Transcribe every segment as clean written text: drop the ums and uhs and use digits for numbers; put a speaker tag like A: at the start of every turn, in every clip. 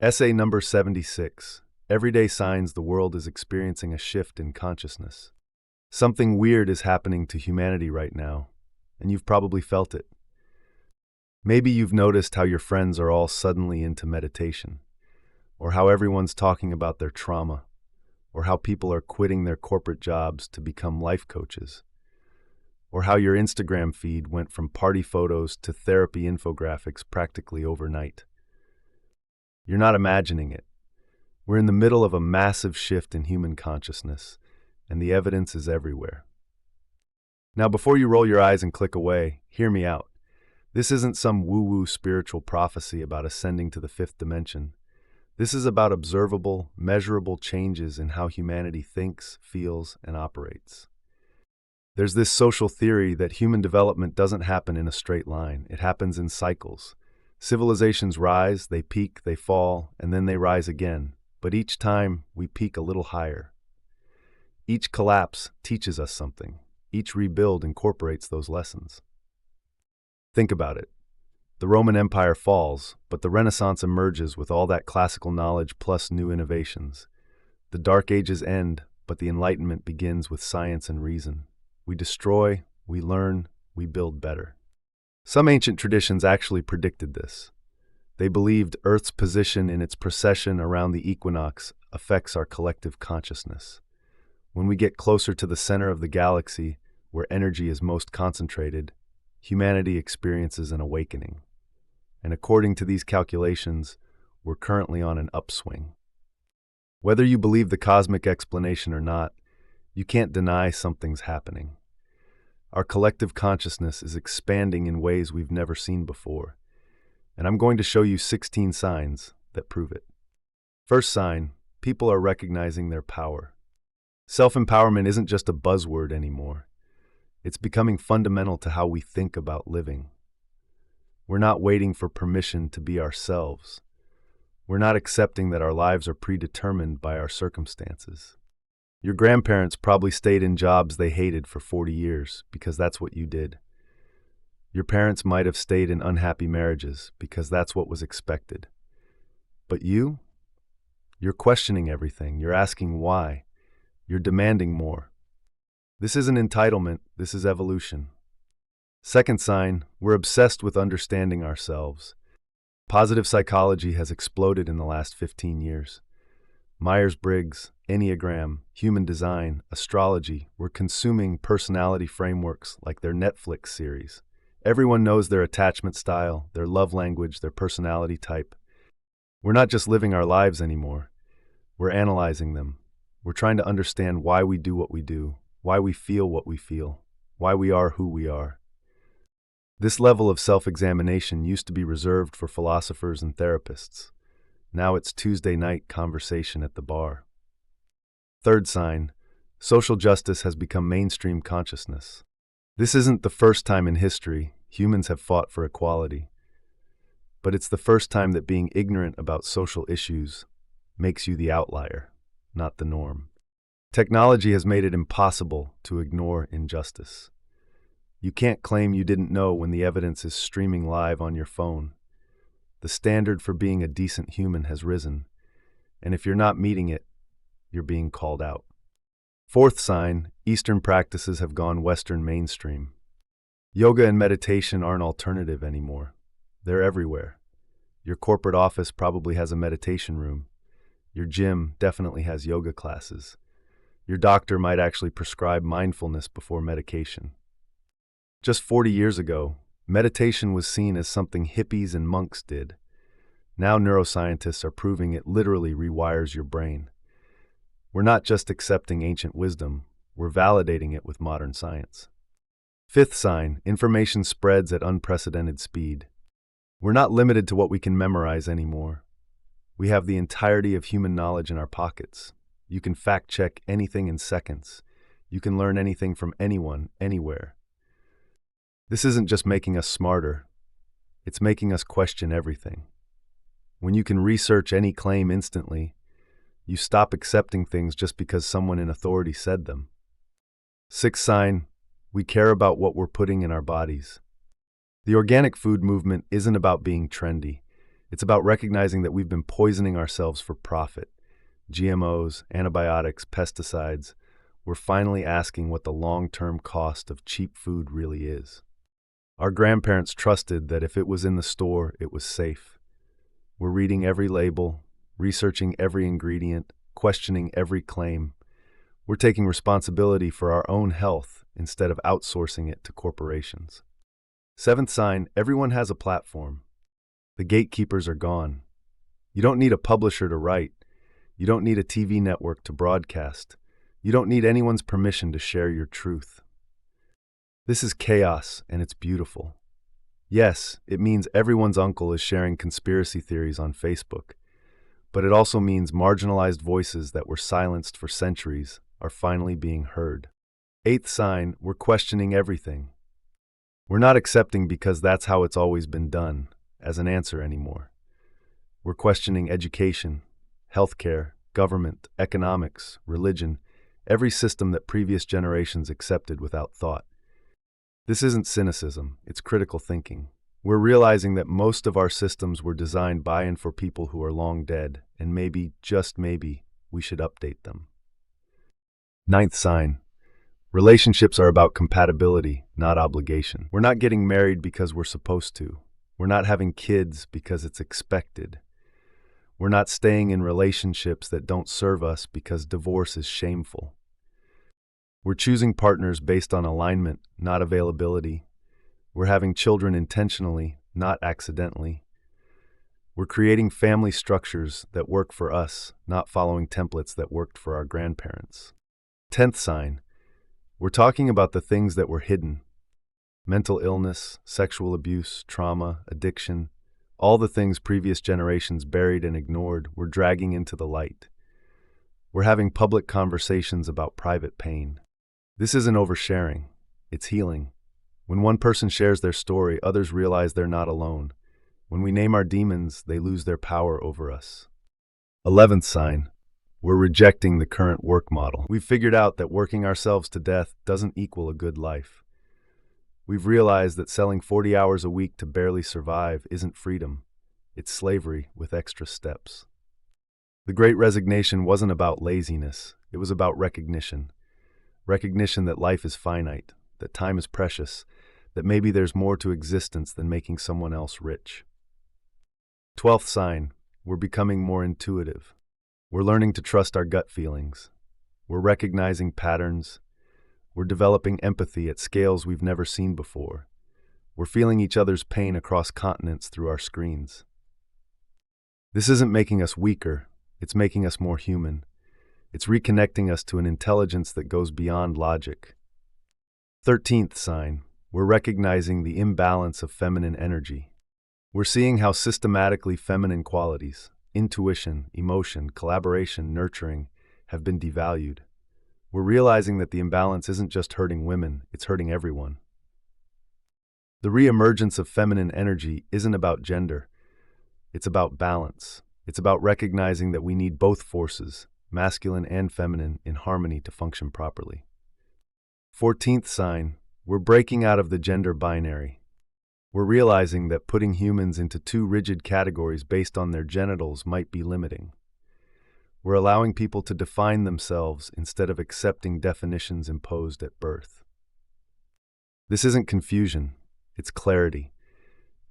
A: Essay number 76. Everyday signs the world is experiencing a shift in consciousness. Something weird is happening to humanity right now, and you've probably felt it. Maybe you've noticed how your friends are all suddenly into meditation, or how everyone's talking about their trauma, or how people are quitting their corporate jobs to become life coaches, or how your Instagram feed went from party photos to therapy infographics practically overnight. You're not imagining it. We're in the middle of a massive shift in human consciousness, and the evidence is everywhere. Now, before you roll your eyes and click away, hear me out. This isn't some woo-woo spiritual prophecy about ascending to the fifth dimension. This is about observable, measurable changes in how humanity thinks, feels, and operates. There's this social theory that human development doesn't happen in a straight line. It happens in cycles. Civilizations rise, they peak, they fall, and then they rise again. But each time, we peak a little higher. Each collapse teaches us something. Each rebuild incorporates those lessons. Think about it. The Roman Empire falls, but the Renaissance emerges with all that classical knowledge plus new innovations. The Dark Ages end, but the Enlightenment begins with science and reason. We destroy, we learn, we build better. Some ancient traditions actually predicted this. They believed Earth's position in its precession around the equinox affects our collective consciousness. When we get closer to the center of the galaxy, where energy is most concentrated, humanity experiences an awakening. And according to these calculations, we're currently on an upswing. Whether you believe the cosmic explanation or not, you can't deny something's happening. Our collective consciousness is expanding in ways we've never seen before, and I'm going to show you 16 signs that prove it. First sign, people are recognizing their power. Self-empowerment isn't just a buzzword anymore. It's becoming fundamental to how we think about living. We're not waiting for permission to be ourselves. We're not accepting that our lives are predetermined by our circumstances. Your grandparents probably stayed in jobs they hated for 40 years because that's what you did. Your parents might have stayed in unhappy marriages because that's what was expected. But you're questioning everything. You're asking why. You're demanding more. This isn't entitlement, this is evolution. Second sign, we're obsessed with understanding ourselves. Positive psychology has exploded in the last 15 years. Myers-Briggs, Enneagram, human design, astrology, we're consuming personality frameworks like their Netflix series. Everyone knows their attachment style, their love language, their personality type. We're not just living our lives anymore. We're analyzing them. We're trying to understand why we do what we do, why we feel what we feel, why we are who we are. This level of self-examination used to be reserved for philosophers and therapists. Now it's Tuesday night conversation at the bar. Third sign, social justice has become mainstream consciousness. This isn't the first time in history humans have fought for equality, but it's the first time that being ignorant about social issues makes you the outlier, not the norm. Technology has made it impossible to ignore injustice. You can't claim you didn't know when the evidence is streaming live on your phone. The standard for being a decent human has risen, and if you're not meeting it, you're being called out. Fourth sign, Eastern practices have gone Western mainstream. Yoga and meditation aren't alternative anymore. They're everywhere. Your corporate office probably has a meditation room. Your gym definitely has yoga classes. Your doctor might actually prescribe mindfulness before medication. Just 40 years ago, meditation was seen as something hippies and monks did. Now neuroscientists are proving it literally rewires your brain. We're not just accepting ancient wisdom, we're validating it with modern science. Fifth sign, information spreads at unprecedented speed. We're not limited to what we can memorize anymore. We have the entirety of human knowledge in our pockets. You can fact-check anything in seconds. You can learn anything from anyone, anywhere. This isn't just making us smarter, it's making us question everything. When you can research any claim instantly, you stop accepting things just because someone in authority said them. Sixth sign, we care about what we're putting in our bodies. The organic food movement isn't about being trendy. It's about recognizing that we've been poisoning ourselves for profit. GMOs, antibiotics, pesticides. We're finally asking what the long-term cost of cheap food really is. Our grandparents trusted that if it was in the store, it was safe. We're reading every label, researching every ingredient, questioning every claim. We're taking responsibility for our own health instead of outsourcing it to corporations. Seventh sign, everyone has a platform. The gatekeepers are gone. You don't need a publisher to write. You don't need a TV network to broadcast. You don't need anyone's permission to share your truth. This is chaos, and it's beautiful. Yes, it means everyone's uncle is sharing conspiracy theories on Facebook, but it also means marginalized voices that were silenced for centuries are finally being heard. Eighth sign, we're questioning everything. We're not accepting because that's how it's always been done as an answer anymore. We're questioning education, healthcare, government, economics, religion, every system that previous generations accepted without thought. This isn't cynicism, it's critical thinking. We're realizing that most of our systems were designed by and for people who are long dead, and maybe, just maybe, we should update them. Ninth sign. Relationships are about compatibility, not obligation. We're not getting married because we're supposed to. We're not having kids because it's expected. We're not staying in relationships that don't serve us because divorce is shameful. We're choosing partners based on alignment, not availability. We're having children intentionally, not accidentally. We're creating family structures that work for us, not following templates that worked for our grandparents. 10th sign. We're talking about the things that were hidden. Mental illness, sexual abuse, trauma, addiction, all the things previous generations buried and ignored, we're dragging into the light. We're having public conversations about private pain. This isn't oversharing, it's healing. When one person shares their story, others realize they're not alone. When we name our demons, they lose their power over us. 11th sign. We're rejecting the current work model. We've figured out that working ourselves to death doesn't equal a good life. We've realized that selling 40 hours a week to barely survive isn't freedom. It's slavery with extra steps. The Great Resignation wasn't about laziness. It was about recognition. Recognition that life is finite, that time is precious, that maybe there's more to existence than making someone else rich. 12th sign. We're becoming more intuitive. We're learning to trust our gut feelings. We're recognizing patterns. We're developing empathy at scales we've never seen before. We're feeling each other's pain across continents through our screens. This isn't making us weaker, it's making us more human. It's reconnecting us to an intelligence that goes beyond logic. 13th sign. We're recognizing the imbalance of feminine energy. We're seeing how systematically feminine qualities, intuition, emotion, collaboration, nurturing, have been devalued. We're realizing that the imbalance isn't just hurting women, it's hurting everyone. The re-emergence of feminine energy isn't about gender. It's about balance. It's about recognizing that we need both forces, masculine and feminine, in harmony to function properly. 14th sign. We're breaking out of the gender binary. We're realizing that putting humans into two rigid categories based on their genitals might be limiting. We're allowing people to define themselves instead of accepting definitions imposed at birth. This isn't confusion, it's clarity.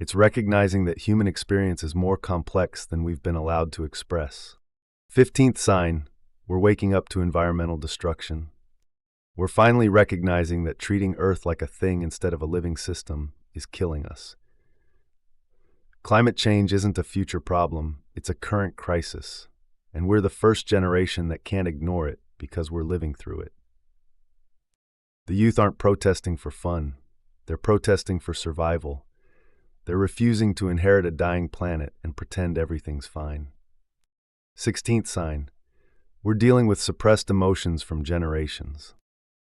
A: It's recognizing that human experience is more complex than we've been allowed to express. 15th sign. We're waking up to environmental destruction. We're finally recognizing that treating Earth like a thing instead of a living system is killing us. Climate change isn't a future problem, it's a current crisis, and we're the first generation that can't ignore it because we're living through it. The youth aren't protesting for fun, they're protesting for survival. They're refusing to inherit a dying planet and pretend everything's fine. 16th sign. We're dealing with suppressed emotions from generations.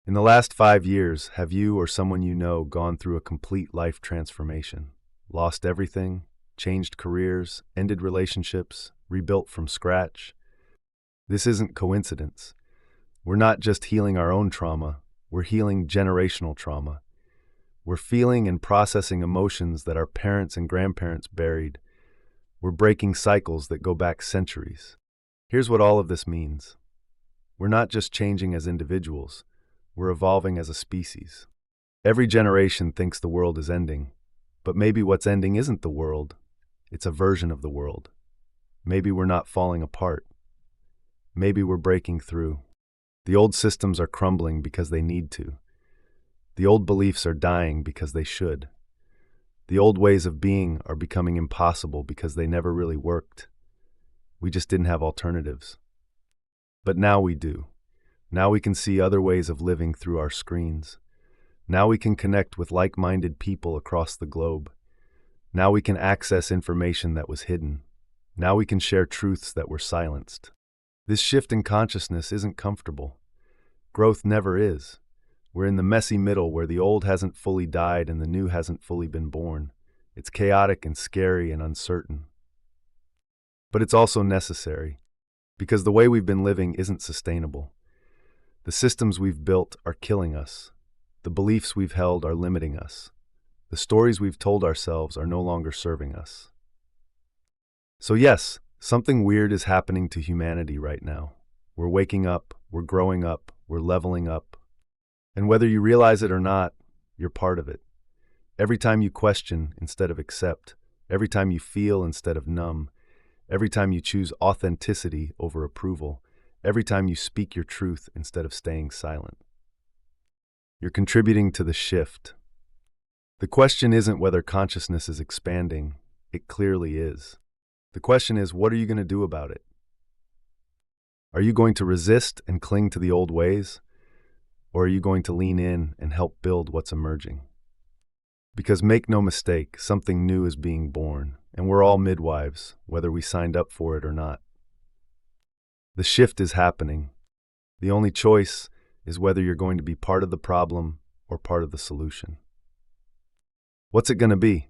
A: In the last 5 years, have you or someone you know gone through a complete life transformation? Lost everything? Changed careers? Ended relationships? Rebuilt from scratch? This isn't coincidence. We're not just healing our own trauma, we're healing generational trauma. We're feeling and processing emotions that our parents and grandparents buried. We're breaking cycles that go back centuries. Here's what all of this means. We're not just changing as individuals, we're evolving as a species. Every generation thinks the world is ending, but maybe what's ending isn't the world, it's a version of the world. Maybe we're not falling apart. Maybe we're breaking through. The old systems are crumbling because they need to. The old beliefs are dying because they should. The old ways of being are becoming impossible because they never really worked. We just didn't have alternatives. But now we do. Now we can see other ways of living through our screens. Now we can connect with like-minded people across the globe. Now we can access information that was hidden. Now we can share truths that were silenced. This shift in consciousness isn't comfortable. Growth never is. We're in the messy middle where the old hasn't fully died and the new hasn't fully been born. It's chaotic and scary and uncertain. But it's also necessary, because the way we've been living isn't sustainable. The systems we've built are killing us. The beliefs we've held are limiting us. The stories we've told ourselves are no longer serving us. So yes, something weird is happening to humanity right now. We're waking up, we're growing up, we're leveling up. And whether you realize it or not, you're part of it. Every time you question instead of accept, every time you feel instead of numb, every time you choose authenticity over approval, every time you speak your truth instead of staying silent, you're contributing to the shift. The question isn't whether consciousness is expanding. It clearly is. The question is, what are you going to do about it? Are you going to resist and cling to the old ways? Or are you going to lean in and help build what's emerging? Because make no mistake, something new is being born, and we're all midwives, whether we signed up for it or not. The shift is happening. The only choice is whether you're going to be part of the problem or part of the solution. What's it going to be?